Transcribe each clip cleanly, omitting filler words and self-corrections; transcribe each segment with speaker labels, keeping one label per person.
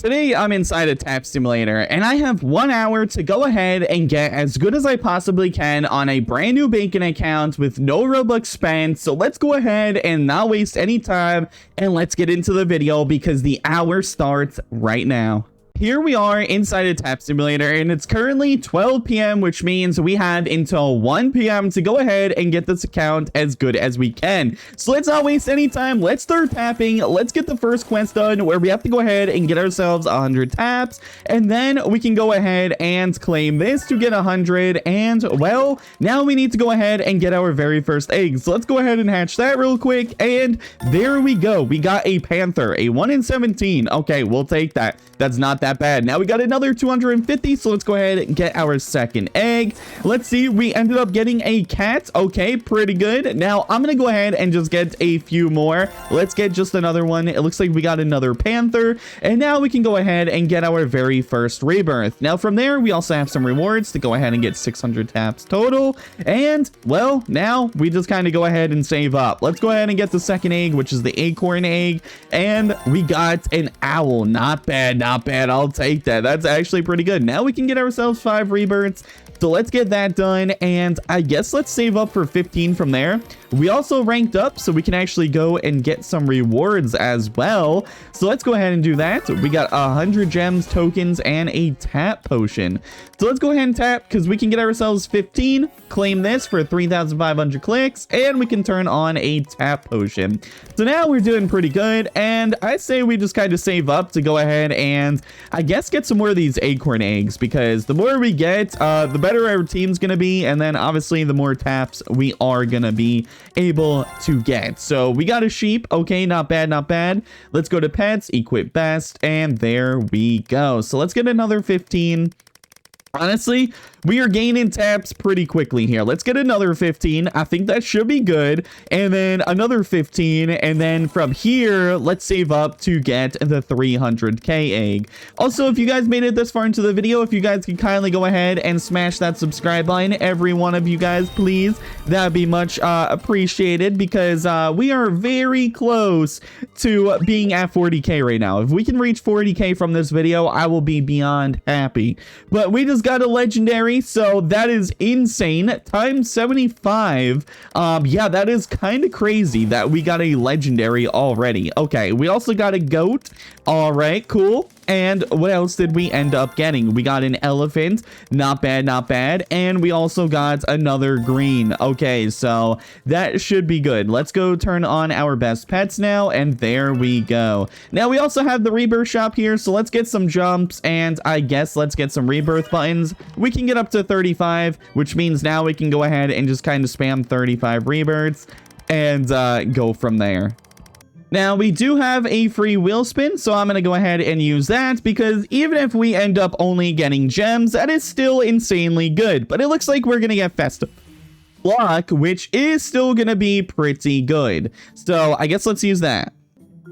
Speaker 1: Today, I'm inside a tap simulator, and I have 1 hour to go ahead and get as good as I possibly can on a brand new bacon account with no Robux spent. So let's go ahead and not waste any time, and let's get into the video because the hour starts right now. Here we are inside a tap simulator, and it's currently 12 p.m., which means we have until 1 p.m. to go ahead and get this account as good as we can. So let's not waste any time. Let's start tapping. Let's get the first quest done where we have to go ahead and get ourselves 100 taps, and then we can go ahead and claim this to get 100. And well, now we need to go ahead and get our very first egg. So let's go ahead and hatch that real quick, and there we go. We got a panther, a 1 in 17. Okay, we'll take that. That's not that bad. Now we got another 250, so let's go ahead and get our second egg. Let's see, we ended up getting a cat. Okay, pretty good. Now I'm gonna go ahead and just get a few more. Let's get just another one. It looks like we got another panther, and now we can go ahead and get our very first rebirth. Now from there, we also have some rewards to go ahead and get 600 taps total, and well, now we just kind of go ahead and save up. Let's go ahead and get the second egg, which is the acorn egg, and we got an owl. Not bad, not bad. I'll take that. That's actually pretty good. Now we can get ourselves 5 rebirths. So let's get that done, and I guess let's save up for 15 from there. We also ranked up, so we can actually go and get some rewards as well. So let's go ahead and do that. We got 100 gems, tokens, and a tap potion. So let's go ahead and tap, because we can get ourselves 15, claim this for 3,500 clicks, and we can turn on a tap potion. So now we're doing pretty good, and I say we just kind of save up to go ahead and I guess get some more of these acorn eggs, because the more we get, the better our team's gonna be, and then obviously the more taps we are gonna be able to get. So we got a sheep. Okay, not bad, not bad. Let's go to pets, equip best, and there we go. So let's get another 15. Honestly, we are gaining taps pretty quickly here. Let's get another 15. I think that should be good. And then another 15. And then from here, let's save up to get the 300k egg. Also, if you guys made it this far into the video, if you guys could kindly go ahead and smash that subscribe button, every one of you guys, please. That'd be much appreciated, because we are very close to being at 40k right now. If we can reach 40k from this video, I will be beyond happy. But we just got a legendary, so that is insane. Times 75. Yeah, that is kind of crazy that we got a legendary already. Okay, we also got a goat. All right, cool. And what else did we end up getting? We got an elephant. Not bad, not bad. And we also got another green. Okay, so that should be good. Let's go turn on our best pets now, and there we go. Now we also have the rebirth shop here, so let's get some jumps, and I guess let's get some rebirth buttons. We can get up to 35, which means now we can go ahead and just kind of spam 35 rebirths and go from there. Now, we do have a free wheel spin, so I'm going to go ahead and use that, because even if we end up only getting gems, that is still insanely good. But it looks like we're going to get festive block, which is still going to be pretty good. So I guess let's use that.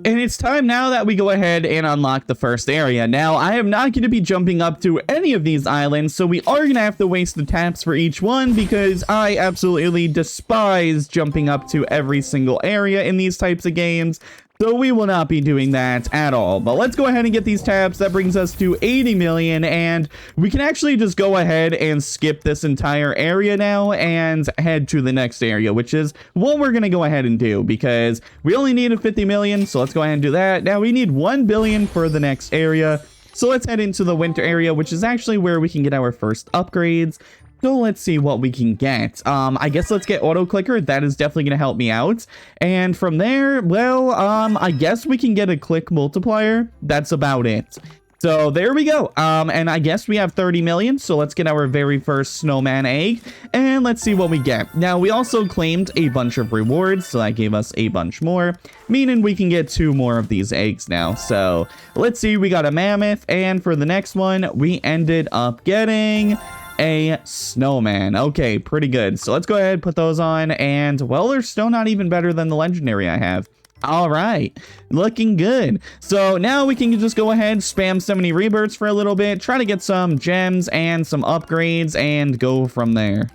Speaker 1: And it's time now that we go ahead and unlock the first area. Now, I am not going to be jumping up to any of these islands, so we are going to have to waste the taps for each one, because I absolutely despise jumping up to every single area in these types of games. So we will not be doing that at all. But let's go ahead and get these taps. That brings us to 80 million. And we can actually just go ahead and skip this entire area now and head to the next area, which is what we're going to go ahead and do, because we only needed 50 million. So let's go ahead and do that. Now we need 1 billion for the next area. So let's head into the winter area, which is actually where we can get our first upgrades. So let's see what we can get. I guess let's get auto clicker. That is definitely going to help me out. And from there, well, I guess we can get a click multiplier. That's about it. So there we go. And I guess we have 30 million. So let's get our very first snowman egg, and let's see what we get. Now, we also claimed a bunch of rewards, so that gave us a bunch more, meaning we can get 2 more of these eggs now. So let's see, we got a mammoth, and for the next one, we ended up getting a snowman. Okay, pretty good. So let's go ahead and put those on, and well, they're still not even better than the legendary I have. All right, looking good. So now we can just go ahead, spam so many rebirths for a little bit, try to get some gems and some upgrades, and go from there.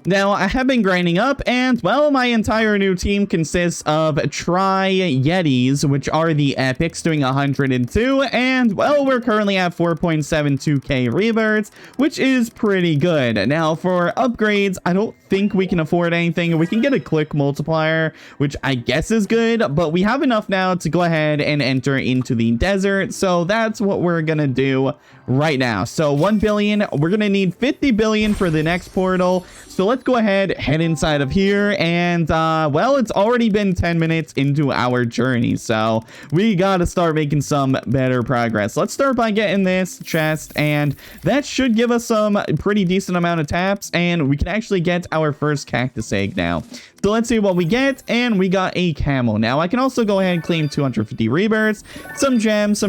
Speaker 1: Now, I have been grinding up, and, well, my entire new team consists of Yetis, which are the epics, doing 102, and, well, we're currently at 4.72k rebirths, which is pretty good. Now, for upgrades, I don't think we can afford anything. We can get a click multiplier, which I guess is good, but we have enough now to go ahead and enter into the desert, so that's what we're gonna do right now. So 1 billion, we're gonna need 50 billion for the next portal, so let's go ahead, head inside of here, and well, it's already been 10 minutes into our journey, so we gotta start making some better progress. Let's start by getting this chest, and that should give us some pretty decent amount of taps, and we can actually get our first cactus egg now. So let's see what we get, and we got a camel. Now, I can also go ahead and claim 250 rebirths, some gems,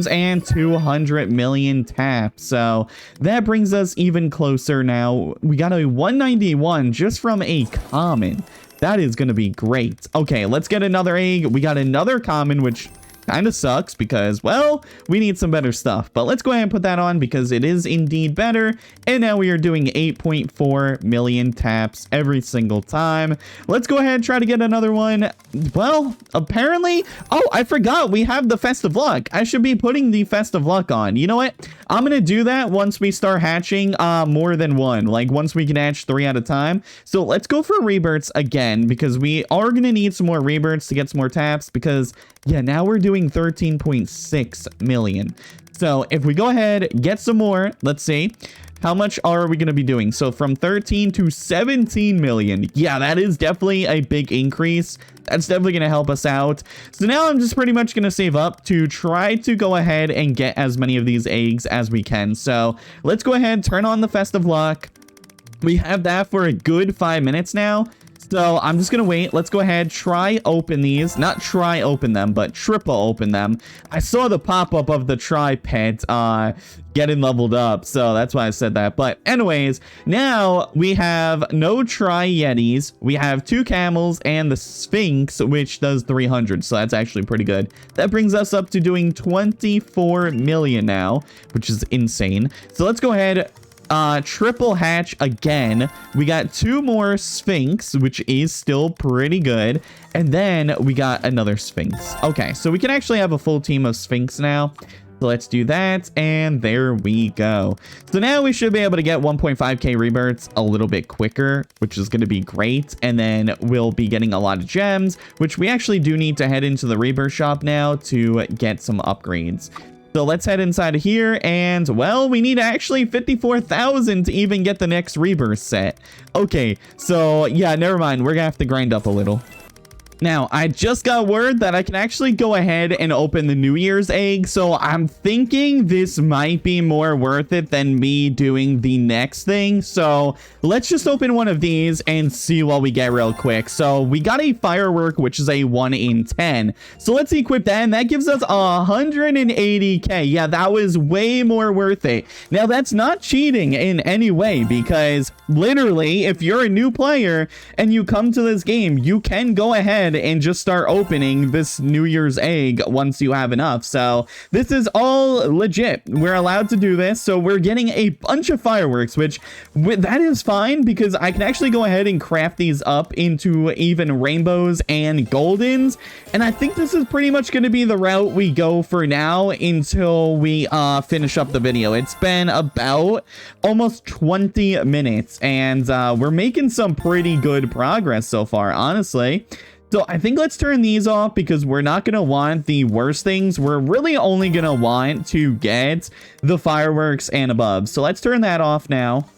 Speaker 1: and 200 million taps. So that brings us even closer now. We got a 191 just from a common. That is going to be great. Okay, let's get another egg. We got another common, which kind of sucks because, well, we need some better stuff. But let's go ahead and put that on because it is indeed better. And now we are doing 8.4 million taps every single time. Let's go ahead and try to get another one. Well, apparently, oh, I forgot we have the festive luck. I should be putting the festive luck on. You know what? I'm going to do that once we start hatching more than one. Like once we can hatch 3 at a time. So let's go for rebirths again because we are going to need some more rebirths to get some more taps because, yeah, now we're doing 13.6 million. So if we go ahead, get some more, let's see. How much are we going to be doing? So from 13 to 17 million. Yeah, that is definitely a big increase. That's definitely going to help us out. So now I'm just pretty much going to save up to try to go ahead and get as many of these eggs as we can. So let's go ahead, turn on the festive luck. We have that for a good 5 minutes now. So I'm just going to wait. Let's go ahead, try open these. Not try open them, but triple open them. I saw the pop-up of the try pet getting leveled up, so that's why I said that. But anyways, now we have no try yetis. We have 2 camels and the Sphinx, which does 300. So that's actually pretty good. That brings us up to doing 24 million now, which is insane. So let's go ahead, triple hatch again. We got 2 more Sphinx, which is still pretty good, and then we got another Sphinx. Okay, so we can actually have a full team of Sphinx now. So let's do that, and there we go. So now we should be able to get 1.5k rebirths a little bit quicker, which is going to be great, and then we'll be getting a lot of gems, which we actually do need to head into the rebirth shop now to get some upgrades. So let's head inside of here, and, well, we need actually 54,000 to even get the next rebirth set. Okay, so, yeah, never mind. We're gonna have to grind up a little. Now, I just got word that I can actually go ahead and open the New Year's egg, so I'm thinking this might be more worth it than me doing the next thing. So let's just open one of these and see what we get real quick. So we got a firework, which is a 1 in 10. So let's equip that, and that gives us 180k. Yeah, that was way more worth it. Now, that's not cheating in any way because literally, if you're a new player and you come to this game, you can go ahead and just start opening this New Year's egg once you have enough. So this is all legit. We're allowed to do this. So we're getting a bunch of fireworks, which that is fine because I can actually go ahead and craft these up into even rainbows and goldens. And I think this is pretty much going to be the route we go for now until we finish up the video. It's been about almost 20 minutes and we're making some pretty good progress so far, honestly. So I think let's turn these off because we're not going to want the worst things. We're really only going to want to get the fireworks and above. So let's turn that off now.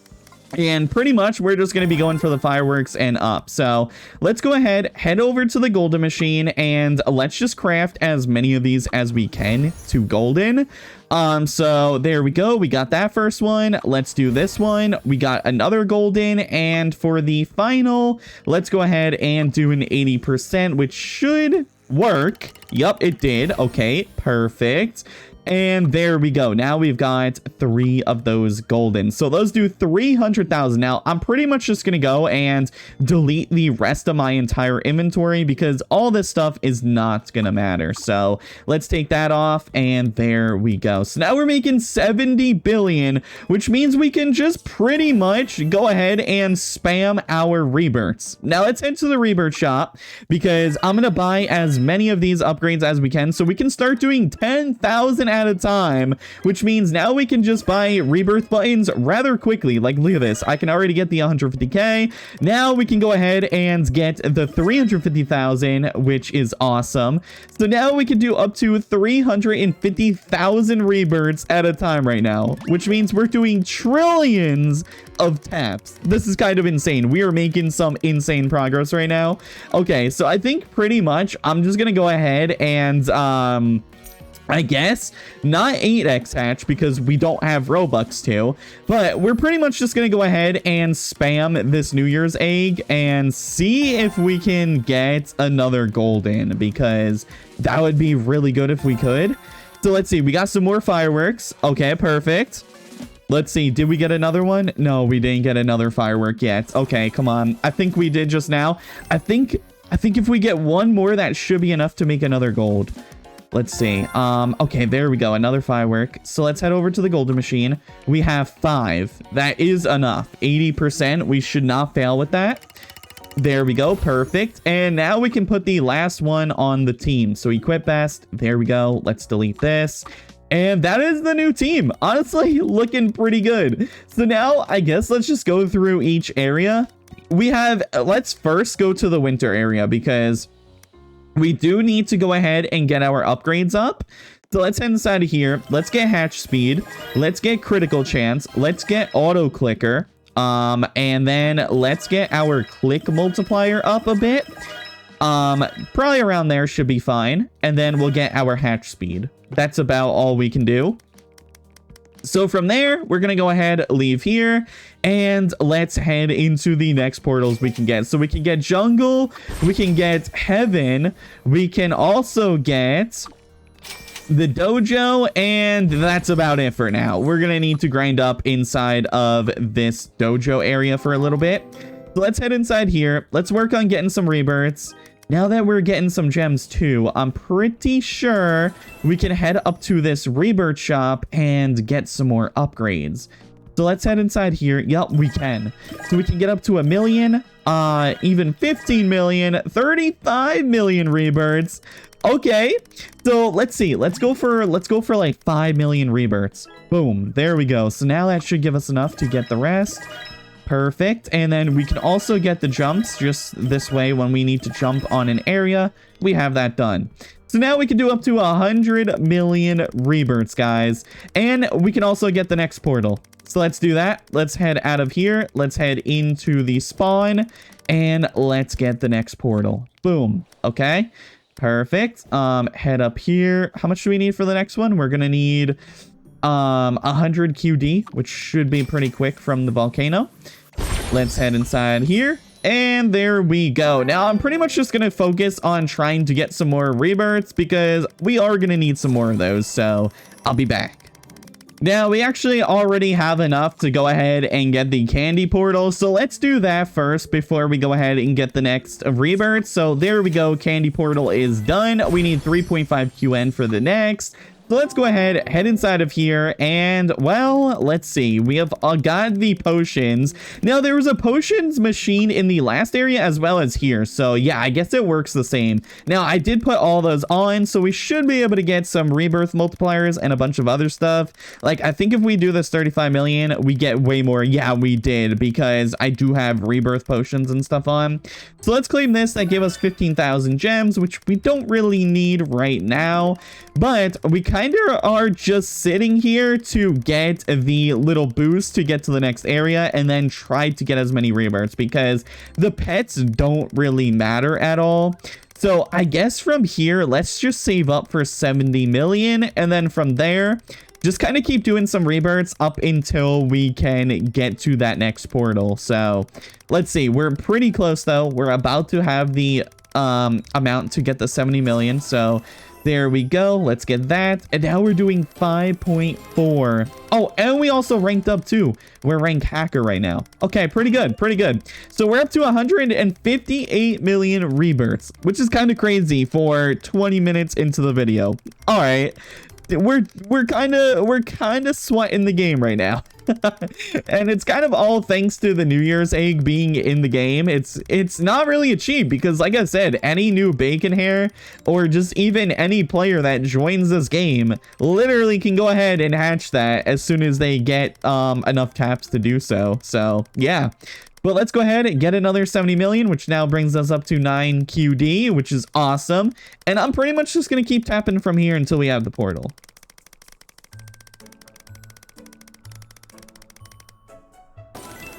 Speaker 1: And pretty much we're just going to be going for the fireworks and up. So let's go ahead, head over to the golden machine, and let's just craft as many of these as we can to golden. So there we go. We got that first one. Let's do this one. We got another golden, and for the final, let's go ahead and do an 80%, which should work. Yup, it did. Okay, perfect. And there we go. Now we've got 3 of those golden. So those do 300,000. Now, I'm pretty much just going to go and delete the rest of my entire inventory because all this stuff is not going to matter. So let's take that off, and there we go. So now we're making 70 billion, which means we can just pretty much go ahead and spam our rebirths. Now let's head to the rebirth shop because I'm going to buy as many of these upgrades as we can so we can start doing 10,000 at a time, which means now we can just buy rebirth buttons rather quickly. Like, look at this. I can already get the 150k. Now we can go ahead and get the 350,000, which is awesome. So now we can do up to 350,000 rebirths at a time right now, which means we're doing trillions of taps. This is kind of insane. We are making some insane progress right now. Okay, so I think pretty much I'm just gonna go ahead and I guess not 8x hatch because we don't have Robux to, but we're pretty much just gonna go ahead and spam this New Year's egg and see if we can get another golden, because that would be really good if we could. So let's see, we got some more fireworks. Okay, perfect. Let's see, did we get another one? No, we didn't get another firework yet. Okay, come on. I think we did just now. I think if we get one more, that should be enough to make another gold. Let's see. Okay, there we go. Another firework. So let's head over to the golden machine. We have 5. That is enough. 80%. We should not fail with that. There we go. Perfect. And now we can put the last one on the team. So equip best. There we go. Let's delete this. And that is the new team. Honestly, looking pretty good. So now I guess let's just go through each area. We have, let's first go to the winter area because we do need to go ahead and get our upgrades up. So let's head inside of here. Let's get hatch speed. Let's get critical chance. Let's get auto clicker. And then let's get our click multiplier up a bit. Probably around there should be fine. And then we'll get our hatch speed. That's about all we can do. So from there, we're going to go ahead, leave here, and let's head into the next portals we can get. So we can get jungle, we can get heaven, we can also get the dojo, and that's about it for now. We're going to need to grind up inside of this dojo area for a little bit. So let's head inside here. Let's work on getting some rebirths. Now that we're getting some gems too, I'm pretty sure we can head up to this rebirth shop and get some more upgrades. So let's head inside here. Yep, we can. So we can get up to 1 million, even 15 million, 35 million rebirths. Okay, so let's see. Let's go for like 5 million rebirths. Boom, there we go. So now that should give us enough to get the rest. Perfect. And then we can also get the jumps just this way when we need to jump on an area. We have that done. So now we can do up to 100 million rebirths, guys. And we can also get the next portal. So let's do that. Let's head out of here. Let's head into the spawn and let's get the next portal. Boom. Okay. Perfect. Head up here. How much do we need for the next one? We're going to need 100 QD, which should be pretty quick from the volcano. Let's head inside here. And there we go. Now I'm pretty much just going to focus on trying to get some more rebirths because we are going to need some more of those. So I'll be back. Now we actually already have enough to go ahead and get the candy portal. So let's do that first before we go ahead and get the next rebirth. So there we go. Candy portal is done. We need 3.5 QN for the next. So let's go ahead, head inside of here, and, well, let's see. We have got the potions. Now, there was a potions machine in the last area as well as here. So, yeah, I guess it works the same. Now, I did put all those on, so we should be able to get some rebirth multipliers and a bunch of other stuff. Like, I think if we do this 35 million, we get way more. Yeah, we did, because I do have rebirth potions and stuff on. So let's claim this. That gave us 15,000 gems, which we don't really need right now. But we kind of are just sitting here to get the little boost to get to the next area and then try to get as many rebirths because the pets don't really matter at all. So I guess from here, let's just save up for 70 million. And then from there, just kind of keep doing some rebirths up until we can get to that next portal. So let's see. We're pretty close, though. We're about to have the amount to get the 70 million. So There we go. Let's get that. And now we're doing 5.4. Oh, and we also ranked up too. We're ranked hacker right now. Okay, pretty good, pretty good. So we're up to 158 million rebirths, which is kind of crazy for 20 minutes into the video. All right. We're kind of sweating the game right now. And it's kind of all thanks to the New Year's egg being in the game. It's not really a cheat because, like I said, any new bacon hair or just even any player that joins this game literally can go ahead and hatch that as soon as they get enough taps to do so. So yeah. But let's go ahead and get another 70 million, which now brings us up to 9 QD, which is awesome. And I'm pretty much just going to keep tapping from here until we have the portal.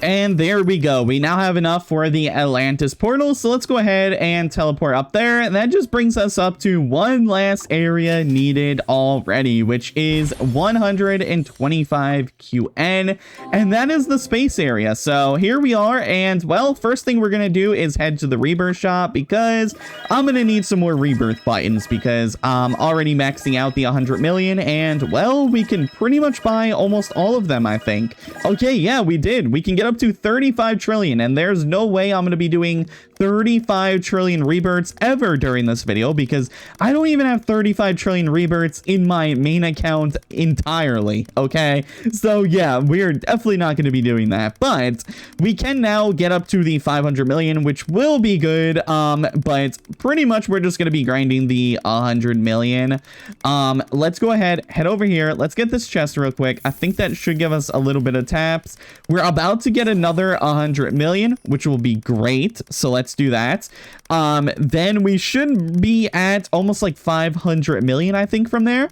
Speaker 1: And there we go. We now have enough for the Atlantis portal. So let's go ahead and teleport up there. And that just brings us up to one last area needed already, which is 125 QN. And that is the space area. So here we are. And well, first thing we're going to do is head to the rebirth shop because I'm going to need some more rebirth buttons because I'm already maxing out the 100 million. And well, we can pretty much buy almost all of them, I think. Okay, yeah, we did. We can get up to 35 trillion, and there's no way I'm going to be doing 35 trillion rebirths ever during this video because I don't even have 35 trillion rebirths in my main account entirely. Okay, so yeah, we're definitely not going to be doing that, but we can now get up to the 500 million, which will be good. But pretty much we're just going to be grinding the 100 million. Let's go ahead, head over here. Let's get this chest real quick. I think that should give us a little bit of taps. We're about to get another 100 million, which will be great. So let's do that. Then we should be at almost like 500 million, I think, from there.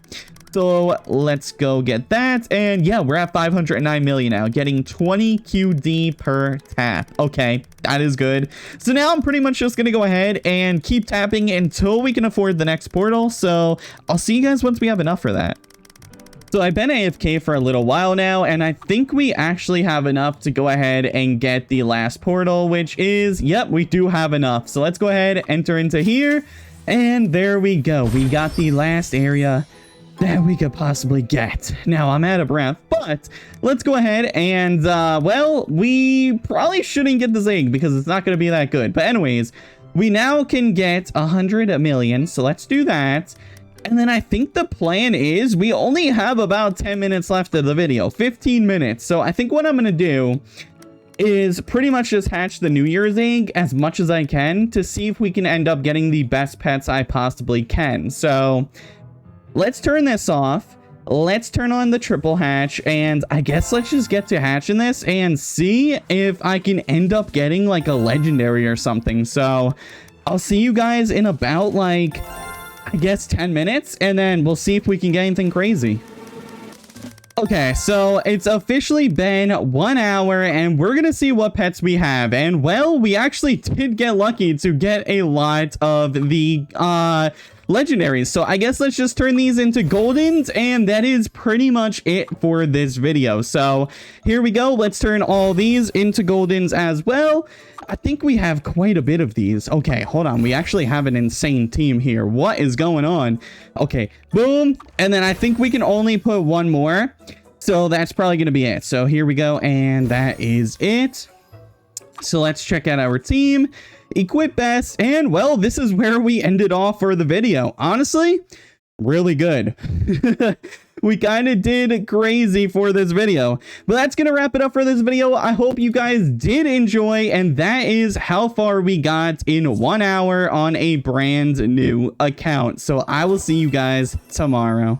Speaker 1: So let's go get that. And yeah, we're at 509 million now, getting 20 QD per tap. Okay, that is good. So now I'm pretty much just going to go ahead and keep tapping until we can afford the next portal. So I'll see you guys once we have enough for that. So I've been AFK for a little while now, and I think we actually have enough to go ahead and get the last portal, which is, yep, we do have enough. So let's go ahead, enter into here, and there we go. We got the last area that we could possibly get. Now, I'm out of breath, but let's go ahead and, well, we probably shouldn't get this egg because it's not going to be that good. But anyways, we now can get 100 million, so let's do that. And then I think the plan is we only have about 10 minutes left of the video, 15 minutes. So I think what I'm going to do is pretty much just hatch the New Year's egg as much as I can to see if we can end up getting the best pets I possibly can. So let's turn this off. Let's turn on the triple hatch, and I guess let's just get to hatching this and see if I can end up getting like a legendary or something. So I'll see you guys in about like, I guess 10 minutes, and then we'll see if we can get anything crazy. Okay, so it's officially been 1 hour, and we're gonna see what pets we have. And well, we actually did get lucky to get a lot of the legendaries. So I guess let's just turn these into goldens, and that is pretty much it for this video. So here we go. Let's turn all these into goldens as well. I think we have quite a bit of these. Okay, hold on. We actually have an insane team here. What is going on? Okay, boom. And then I think we can only put one more. So that's probably going to be it. So here we go. And that is it. So let's check out our team. Equip best. And well, this is where we ended off for the video. Honestly, really good. We kind of did crazy for this video, but that's gonna wrap it up for this video. I hope you guys did enjoy, and that is how far we got in 1 hour on a brand new account. So I will see you guys tomorrow.